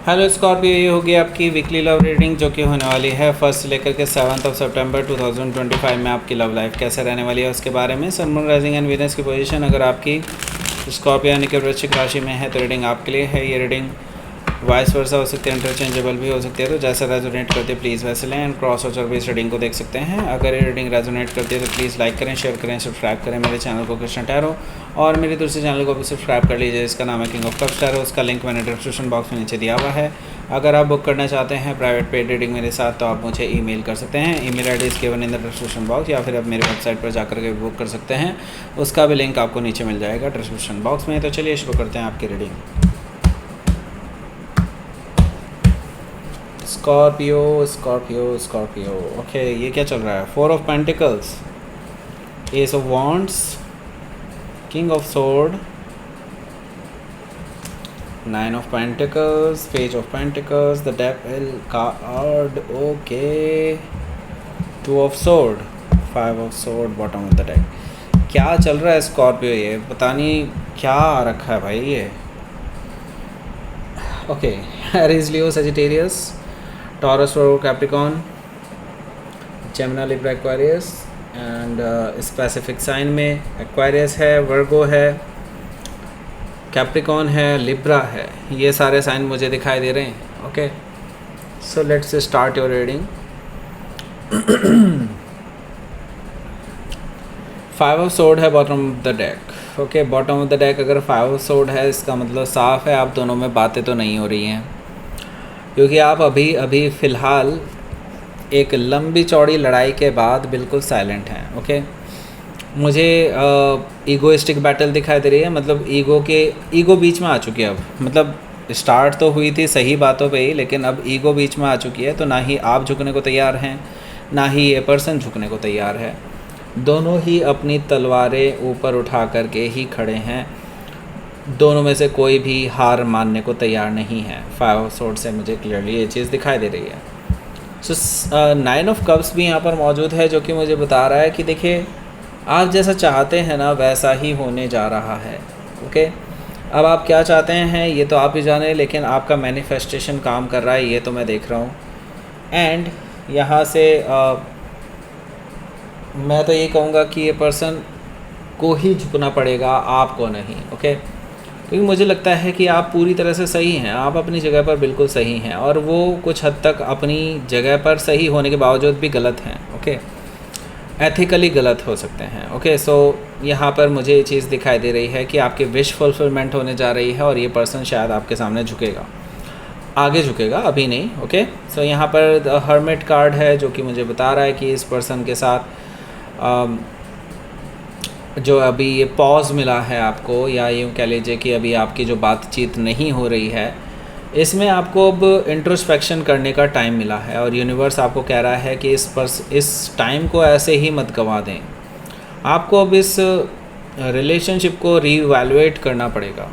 Hello Scorpio, ये होगी आपकी वीकली लव रीडिंग जो कि होने वाली है 1 से लेकर के 7 सितंबर 2025 में। आपकी लव लाइफ कैसे रहने वाली है उसके बारे में। सन, मून, राइजिंग एंड वीनस की पोजीशन अगर आपकी स्कॉर्पियो यानी कि वृश्चिक राशि में है तो रीडिंग आपके लिए है। ये रीडिंग वाइस वर्सा हो सकती है, इंटरचेंजेबल भी हो सकती है, तो जैसा रेजोनेट करती है प्लीज़ वैसे लें। एंड क्रॉस और बेस रीडिंग को देख सकते हैं। अगर ये रीडिंग रेजोनेट करती है तो प्लीज़ लाइक करें, शेयर करें, सब्सक्राइब करें मेरे चैनल को कृष्ण टैरो, और मेरे दूसरे चैनल को भी सब्सक्राइब कर लीजिए, इसका नाम है किंग ऑफ कप्स टैरो। उसका लिंक मैंने डिस्क्रिप्शन बॉक्स में नीचे दिया हुआ है। अगर आप बुक करना चाहते हैं प्राइवेट पेड रीडिंग मेरे साथ तो आप मुझे ईमेल कर सकते हैं। Email ID is given in the description box, या फिर आप मेरे वेबसाइट पर जाकर के बुक कर सकते हैं। उसका भी लिंक आपको नीचे मिल जाएगा डिस्क्रिप्शन बॉक्स में। तो चलिए शुरू करते हैं आपकी reading. Scorpio Scorpio Scorpio, okay, ये क्या चल रहा है? 4 of pentacles, S of wands, king of sword, 9 of Pentacles, Page of Pentacles, the Devil card, okay, 2 of Sword, 5 of Sword, bottom of the deck। क्या चल रहा है स्कॉर्पियो? ये पता नहीं क्या आ रखा है भाई ये। Okay, Aries, Leo, Sagittarius, Taurus, Virgo, Capricorn, Gemini, Libra, Aquarius and specific sign में एक्वेरियस है, वर्गो है, कैप्रिकॉन है, लिब्रा है। ये सारे साइन मुझे दिखाई दे रहे हैं। Okay, so let's start your reading. 5 of sword है bottom of the deck. Okay, bottom of the deck अगर 5 ऑफ सोर्ड है इसका मतलब साफ है आप दोनों में बातें तो नहीं हो रही हैं, क्योंकि आप अभी फ़िलहाल एक लंबी चौड़ी लड़ाई के बाद बिल्कुल साइलेंट हैं। ओके, मुझे ईगोइस्टिक बैटल दिखाई दे रही है, मतलब ईगो बीच में आ चुकी है अब। मतलब स्टार्ट तो हुई थी सही बातों पे ही, लेकिन अब ईगो बीच में आ चुकी है। तो ना ही आप झुकने को तैयार हैं, ना ही ये पर्सन झुकने को तैयार है। दोनों ही अपनी तलवारें ऊपर उठा करके ही खड़े हैं। दोनों में से कोई भी हार मानने को तैयार नहीं है। 5 ऑफ सोर्ड से मुझे क्लियरली ये चीज़ दिखाई दे रही है। सो 9 ऑफ कप्स भी यहाँ पर मौजूद है, जो कि मुझे बता रहा है कि देखिए आप जैसा चाहते हैं ना वैसा ही होने जा रहा है। ओके, अब आप क्या चाहते हैं ये तो आप ही जाने, लेकिन आपका मैनिफेस्टेशन काम कर रहा है ये तो मैं देख रहा हूँ। एंड यहाँ से मैं तो ये कहूँगा कि ये पर्सन को ही झुकना पड़ेगा, आपको नहीं। ओके, क्योंकि मुझे लगता है कि आप पूरी तरह से सही हैं, आप अपनी जगह पर बिल्कुल सही हैं, और वो कुछ हद तक अपनी जगह पर सही होने के बावजूद भी गलत हैं। ओके, एथिकली गलत हो सकते हैं। ओके, सो यहाँ पर मुझे ये चीज़ दिखाई दे रही है कि आपकी विश फुलफिलमेंट होने जा रही है, और ये पर्सन शायद आपके सामने झुकेगा, आगे झुकेगा, अभी नहीं। ओके, सो यहाँ पर द हर्मिट कार्ड है, जो कि मुझे बता रहा है कि इस पर्सन के साथ जो अभी ये पॉज मिला है आपको, या यूँ कह लीजिए कि अभी आपकी जो बातचीत नहीं हो रही है, इसमें आपको अब इंट्रोस्पेक्शन करने का टाइम मिला है। और यूनिवर्स आपको कह रहा है कि इस टाइम को ऐसे ही मत गंवा दें। आपको अब इस रिलेशनशिप को रीवैल्यूएट करना पड़ेगा।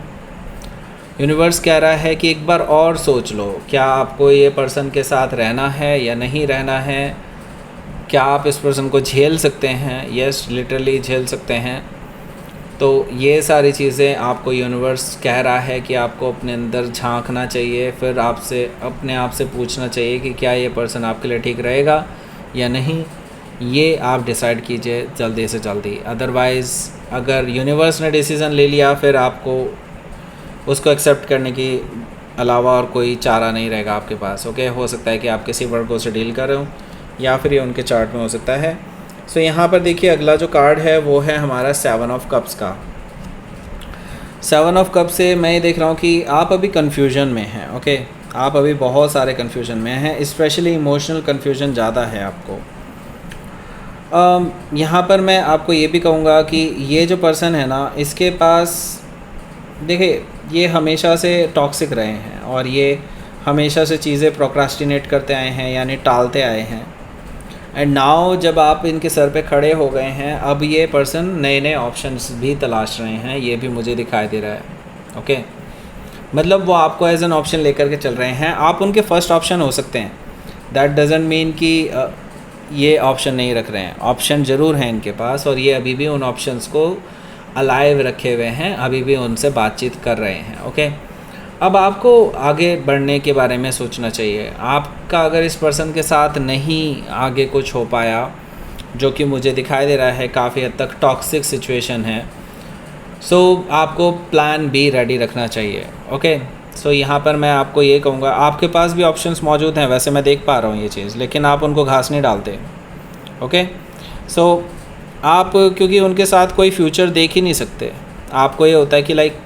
यूनिवर्स कह रहा है कि एक बार और सोच लो, क्या आपको ये पर्सन के साथ रहना है या नहीं रहना है। क्या आप इस पर्सन को झेल सकते हैं? यस, लिटरली झेल सकते हैं। तो ये सारी चीज़ें आपको यूनिवर्स कह रहा है कि आपको अपने अंदर झांकना चाहिए, फिर अपने आप से पूछना चाहिए कि क्या ये पर्सन आपके लिए ठीक रहेगा या नहीं। ये आप डिसाइड कीजिए जल्दी से जल्दी। अदरवाइज़ अगर यूनिवर्स ने डिसीज़न ले लिया फिर आपको उसको एक्सेप्ट करने की अलावा और कोई चारा नहीं रहेगा आपके पास। ओके, हो सकता है कि आप किसी वर्गों से डील कर रहे हो, या फिर ये उनके चार्ट में हो सकता है। सो यहाँ पर देखिए अगला जो कार्ड है वो है हमारा 7 ऑफ कप्स का। 7 ऑफ कप से मैं ये देख रहा हूँ कि आप अभी कन्फ्यूजन में हैं। ओके, आप अभी बहुत सारे कन्फ्यूजन में हैं, स्पेशली इमोशनल कन्फ्यूजन ज़्यादा है आपको। यहाँ पर मैं आपको ये भी कहूँगा कि ये जो पर्सन है ना, इसके पास देखिए ये हमेशा से टॉक्सिक रहे हैं, और ये हमेशा से चीज़ें प्रोक्रास्टिनेट करते आए हैं, यानी टालते आए हैं। एंड नाउ जब आप इनके सर पे खड़े हो गए हैं, अब ये पर्सन नए नए ऑप्शंस भी तलाश रहे हैं, ये भी मुझे दिखाई दे रहा है। ओके, मतलब वो आपको एज एन ऑप्शन लेकर के चल रहे हैं। आप उनके फर्स्ट ऑप्शन हो सकते हैं, दैट डजेंट मीन कि ये ऑप्शन नहीं रख रहे हैं। ऑप्शन ज़रूर हैं इनके पास, और ये अभी भी उन ऑप्शंस को अलाइव रखे हुए हैं, अभी भी उनसे बातचीत कर रहे हैं। ओके, अब आपको आगे बढ़ने के बारे में सोचना चाहिए। आपका अगर इस पर्सन के साथ नहीं आगे कुछ हो पाया, जो कि मुझे दिखाई दे रहा है काफ़ी हद तक टॉक्सिक सिचुएशन है, सो आपको प्लान बी रेडी रखना चाहिए। ओके, सो यहाँ पर मैं आपको ये कहूँगा, आपके पास भी ऑप्शंस मौजूद हैं, वैसे मैं देख पा रहा हूँ ये चीज़, लेकिन आप उनको घास नहीं डालते। ओके, सो आप क्योंकि उनके साथ कोई फ्यूचर देख ही नहीं सकते, आपको ये होता है कि लाइक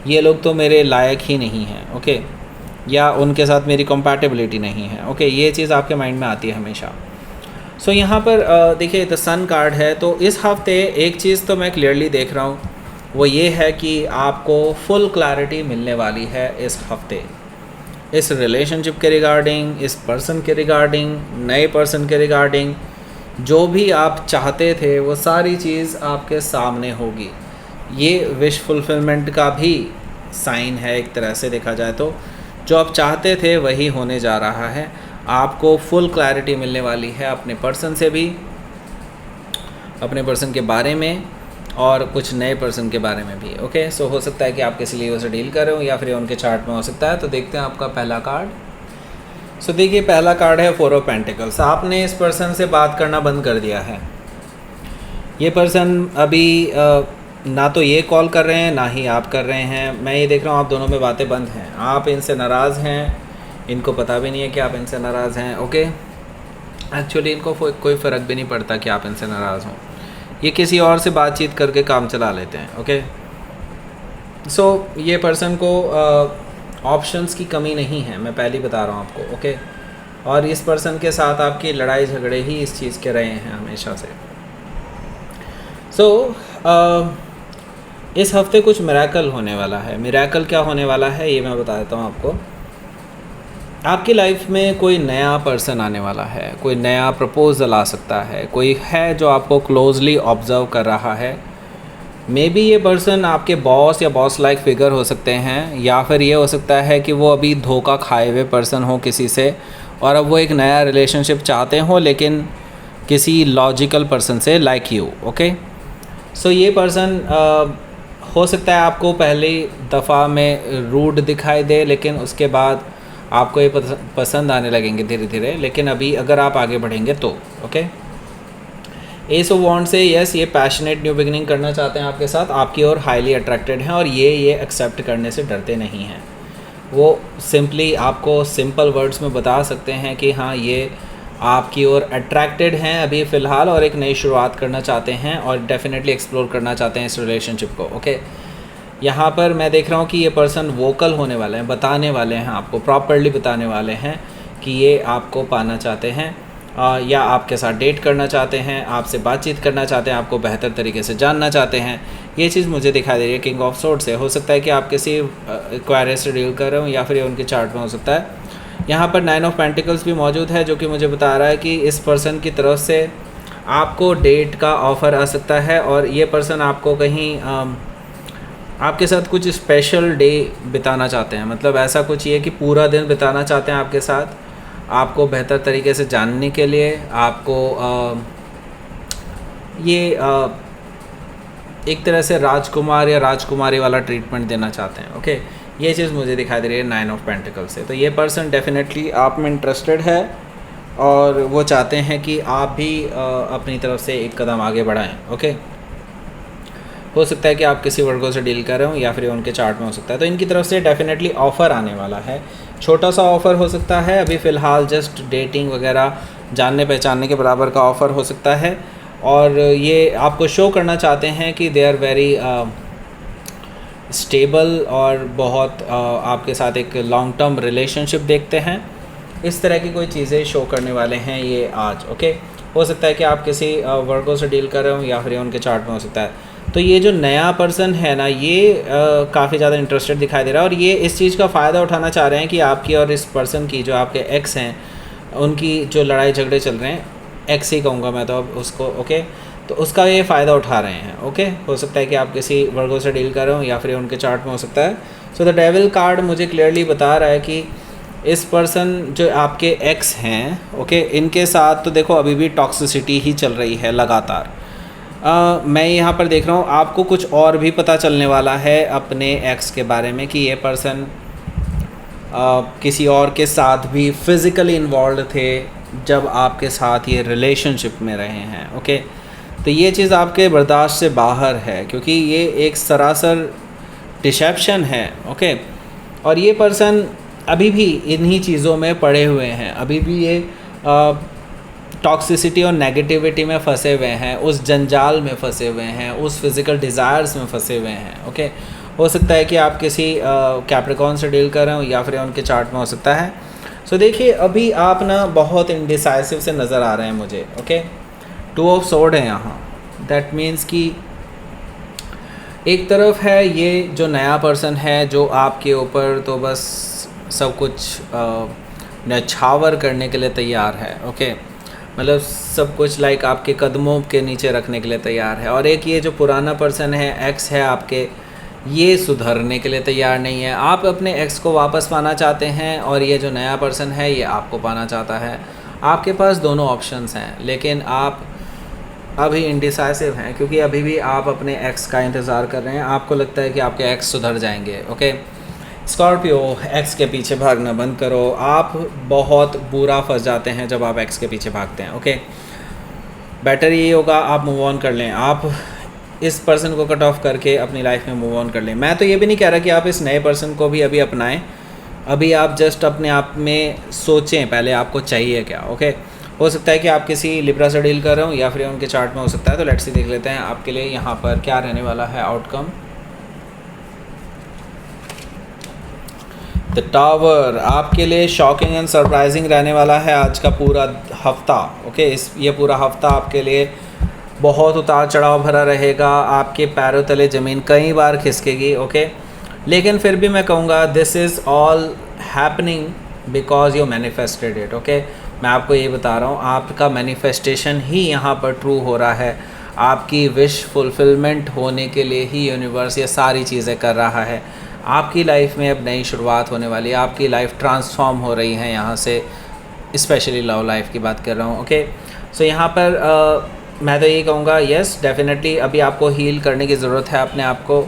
ये लोग तो मेरे लायक ही नहीं हैं। ओके, या उनके साथ मेरी कंपैटिबिलिटी नहीं है। ओके, ये चीज़ आपके माइंड में आती है हमेशा। सो यहाँ पर देखिए द सन कार्ड है, तो इस हफ्ते एक चीज़ तो मैं क्लियरली देख रहा हूँ, वो ये है कि आपको फुल क्लैरिटी मिलने वाली है इस हफ्ते, इस रिलेशनशिप के रिगार्डिंग, इस पर्सन के रिगार्डिंग, नए पर्सन के रिगार्डिंग। जो भी आप चाहते थे वो सारी चीज़ आपके सामने होगी। ये विश फुलफिलमेंट का भी साइन है एक तरह से देखा जाए तो। जो आप चाहते थे वही होने जा रहा है। आपको फुल क्लैरिटी मिलने वाली है अपने पर्सन से भी, अपने पर्सन के बारे में, और कुछ नए पर्सन के बारे में भी। ओके, सो हो सकता है कि आप किसी लिए उसे डील कर रहे हो या फिर उनके चार्ट में हो सकता है। तो देखते हैं आपका पहला कार्ड। सो देखिए पहला कार्ड है 4 ऑफ पेंटिकल्स। आपने इस पर्सन से बात करना बंद कर दिया है। ये पर्सन अभी ना तो ये कॉल कर रहे हैं ना ही आप कर रहे हैं। मैं ये देख रहा हूँ आप दोनों में बातें बंद हैं। आप इनसे नाराज़ हैं, इनको पता भी नहीं है कि आप इनसे नाराज़ हैं। ओके, एक्चुअली इनको कोई फ़र्क भी नहीं पड़ता कि आप इनसे नाराज़ हों। ये किसी और से बातचीत करके काम चला लेते हैं। ओके, सो ये पर्सन को ऑप्शंस की कमी नहीं है, मैं पहले ही बता रहा हूँ आपको। ओके, और इस पर्सन के साथ आपकी लड़ाई झगड़े ही इस चीज़ के रहे हैं हमेशा से। सो इस हफ्ते कुछ मिरेकल होने वाला है। मिरेकल क्या होने वाला है ये मैं बता देता हूँ आपको। आपकी लाइफ में कोई नया पर्सन आने वाला है, कोई नया प्रपोज़ल आ सकता है, कोई है जो आपको क्लोजली ऑब्ज़र्व कर रहा है। मे बी ये पर्सन आपके बॉस या बॉस लाइक फिगर हो सकते हैं, या फिर ये हो सकता है कि वो अभी धोखा खाए हुए पर्सन हो किसी से, और अब वो एक नया रिलेशनशिप चाहते हो लेकिन किसी लॉजिकल पर्सन से, लाइक यू। ओके, सो ये पर्सन हो सकता है आपको पहली दफ़ा में रूड दिखाई दे, लेकिन उसके बाद आपको ये पसंद आने लगेंगे धीरे धीरे। लेकिन अभी अगर आप आगे बढ़ेंगे तो ओके। एस ऑफ वॉन्ड से यस, ये पैशनेट न्यू बिगिनिंग करना चाहते हैं आपके साथ, आपकी ओर हाईली अट्रैक्टेड हैं, और ये एक्सेप्ट करने से डरते नहीं हैं। वो सिंपली आपको सिंपल वर्ड्स में बता सकते हैं कि हाँ ये आपकी ओर अट्रैक्टेड हैं अभी फ़िलहाल, और एक नई शुरुआत करना चाहते हैं और डेफिनेटली एक्सप्लोर करना चाहते हैं इस रिलेशनशिप को। ओके, यहाँ पर मैं देख रहा हूँ कि ये पर्सन वोकल होने वाले हैं, बताने वाले हैं आपको, प्रॉपर्ली बताने वाले हैं कि ये आपको पाना चाहते हैं या आपके साथ डेट करना चाहते हैं, आपसे बातचीत करना चाहते हैं, आपको बेहतर तरीके से जानना चाहते हैं। ये चीज़ मुझे दिखाई दे रही है किंग ऑफ सोर्ड्स से। हो सकता है कि आप किसी एक्वायरर से डील कर रहे हो या फिर ये उनके चार्ट में हो सकता है। यहाँ पर 9 ऑफ पेंटिकल्स भी मौजूद है, जो कि मुझे बता रहा है कि इस पर्सन की तरफ से आपको डेट का ऑफ़र आ सकता है, और ये पर्सन आपको कहीं आपके साथ कुछ स्पेशल डे बिताना चाहते हैं। मतलब ऐसा कुछ ये कि पूरा दिन बिताना चाहते हैं आपके साथ, आपको बेहतर तरीके से जानने के लिए, आपको एक तरह से राजकुमार या राजकुमारी वाला ट्रीटमेंट देना चाहते हैं। ओके, ये चीज़ मुझे दिखाई दे रही है 9 ऑफ पेंटिकल से। तो ये पर्सन डेफिनेटली आप में इंटरेस्टेड है, और वो चाहते हैं कि आप भी अपनी तरफ से एक कदम आगे बढ़ाएं। ओके, हो सकता है कि आप किसी वर्गों से डील कर रहे हो या फिर उनके चार्ट में हो सकता है। तो इनकी तरफ से डेफिनेटली ऑफ़र आने वाला है, छोटा सा ऑफ़र हो सकता है, अभी फ़िलहाल जस्ट डेटिंग वगैरह जानने पहचानने के बराबर का ऑफ़र हो सकता है, और ये आपको शो करना चाहते हैं कि दे आर वेरी स्टेबल और बहुत आपके साथ एक लॉन्ग टर्म रिलेशनशिप देखते हैं। इस तरह की कोई चीज़ें शो करने वाले हैं ये आज। ओके, हो सकता है कि आप किसी वर्गों से डील कर रहे हो या फिर उनके चार्ट में हो सकता है। तो ये जो नया पर्सन है ना, ये काफ़ी ज़्यादा इंटरेस्टेड दिखाई दे रहा है, और ये इस चीज़ का फ़ायदा उठाना चाह रहे हैं कि आपकी और इस पर्सन की, जो आपके एक्स हैं, उनकी जो लड़ाई झगड़े चल रहे हैं, एक्स ही कहूँगा मैं तो अब उसको। ओके, तो उसका ये फ़ायदा उठा रहे हैं। ओके, हो सकता है कि आप किसी वर्गों से डील कर रहे हो या फिर उनके चार्ट में हो सकता है। सो द डेविल कार्ड मुझे क्लियरली बता रहा है कि इस पर्सन जो आपके एक्स हैं, ओके, इनके साथ तो देखो अभी भी टॉक्सिसिटी ही चल रही है लगातार। मैं यहाँ पर देख रहा हूँ आपको कुछ और भी पता चलने वाला है अपने एक्स के बारे में, कि ये पर्सन किसी और के साथ भी फिज़िकली इन्वॉल्व थे जब आपके साथ ये रिलेशनशिप में रहे हैं। ओके, तो ये चीज़ आपके बर्दाश्त से बाहर है, क्योंकि ये एक सरासर डिसेप्शन है। ओके, और ये पर्सन अभी भी इन्हीं चीज़ों में पड़े हुए हैं, अभी भी ये टॉक्सिसिटी और नेगेटिविटी में फंसे हुए हैं, उस जंजाल में फंसे हुए हैं, उस फिज़िकल डिज़ायर्स में फंसे हुए हैं। ओके, हो सकता है कि आप किसी कैप्रिकॉर्न से डील कर रहे हो, या फिर उनके चार्ट में हो सकता है। सो देखिए, अभी आप ना बहुत इंडिसाइसिव से नज़र आ रहे हैं मुझे। ओके, 2 ऑफ सोर्ड है यहाँ। दैट मीन्स कि एक तरफ है ये जो नया पर्सन है जो आपके ऊपर तो बस सब कुछ न्यौछावर करने के लिए तैयार है। ओके, मतलब सब कुछ लाइक आपके कदमों के नीचे रखने के लिए तैयार है। और एक ये जो पुराना पर्सन है, एक्स है आपके, ये सुधरने के लिए तैयार नहीं है। आप अपने एक्स को वापस पाना चाहते हैं, और ये जो नया पर्सन है ये आपको पाना चाहता है। आपके पास दोनों ऑप्शंस हैं, लेकिन आप अभी इंडिसाइसिव हैं, क्योंकि अभी भी आप अपने एक्स का इंतज़ार कर रहे हैं। आपको लगता है कि आपके एक्स सुधर जाएंगे। ओके, स्कॉर्पियो, एक्स के पीछे भागना बंद करो। आप बहुत बुरा फंस जाते हैं जब आप एक्स के पीछे भागते हैं। ओके, बेटर ये होगा आप मूव ऑन कर लें, आप इस पर्सन को कट ऑफ करके अपनी लाइफ में मूव ऑन कर लें। मैं तो ये भी नहीं कह रहा कि आप इस नए पर्सन को भी अभी अपनाएं, अभी आप जस्ट अपने आप में सोचें पहले आपको चाहिए क्या। ओके, हो सकता है कि आप किसी लिब्रा से डील कर रहे हो, या फिर उनके चार्ट में हो सकता है। तो लेट्स सी देख लेते हैं आपके लिए यहाँ पर क्या रहने वाला है आउटकम। द टावर आपके लिए शॉकिंग एंड सरप्राइजिंग रहने वाला है आज का पूरा हफ्ता। ओके, ये पूरा हफ्ता आपके लिए बहुत उतार चढ़ाव भरा रहेगा। आपके पैरों तले ज़मीन कई बार खिसकेगी। ओके, लेकिन फिर भी मैं कहूँगा this is all happening because you manifested it. Okay, मैं आपको ये बता रहा हूँ, आपका मैनिफेस्टेशन ही यहाँ पर ट्रू हो रहा है। आपकी विश फुलफिलमेंट होने के लिए ही यूनिवर्स ये सारी चीज़ें कर रहा है। आपकी लाइफ में अब नई शुरुआत होने वाली है, आपकी लाइफ ट्रांसफॉर्म हो रही है यहाँ से, स्पेशली लव लाइफ की बात कर रहा हूँ। ओके, सो यहाँ पर मैं तो यही कहूँगा, येस डेफिनेटली अभी आपको हील करने की ज़रूरत है अपने आप को,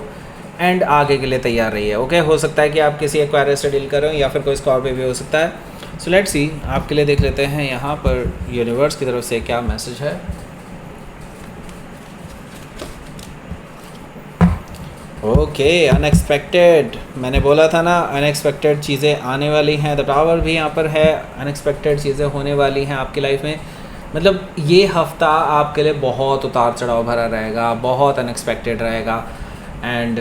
एंड आगे के लिए तैयार रही है। ओके, हो सकता है कि आप किसी एक्वायरियस से डील कर रहे हो, या फिर कोई स्कॉर्पियो भी हो सकता है। सो लेट्स सी, आपके लिए देख लेते हैं यहाँ पर यूनिवर्स की तरफ से क्या मैसेज है। ओके, अनएक्सपेक्टेड, मैंने बोला था ना अनएक्सपेक्टेड चीज़ें आने वाली हैं। द टावर भी यहाँ पर है, अनएक्सपेक्टेड चीज़ें होने वाली हैं आपकी लाइफ में। मतलब ये हफ्ता आपके लिए बहुत उतार चढ़ाव भरा रहेगा, बहुत अनएक्सपेक्टेड रहेगा। एंड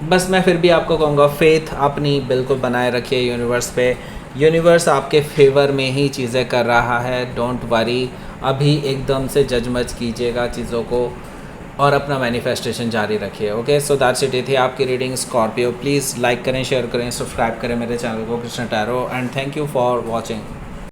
बस मैं फिर भी आपको कहूँगा, फेथ अपनी बिल्कुल बनाए रखिए यूनिवर्स पे। यूनिवर्स आपके फेवर में ही चीज़ें कर रहा है, डोंट वरी। अभी एकदम से जज मत कीजिएगा चीज़ों को, और अपना मैनिफेस्टेशन जारी रखिए। Okay, so that's it. थी आपकी रीडिंग स्कॉर्पियो। प्लीज़ लाइक करें, शेयर करें, सब्सक्राइब करें मेरे चैनल को Krishna tarot, and thank you for watching.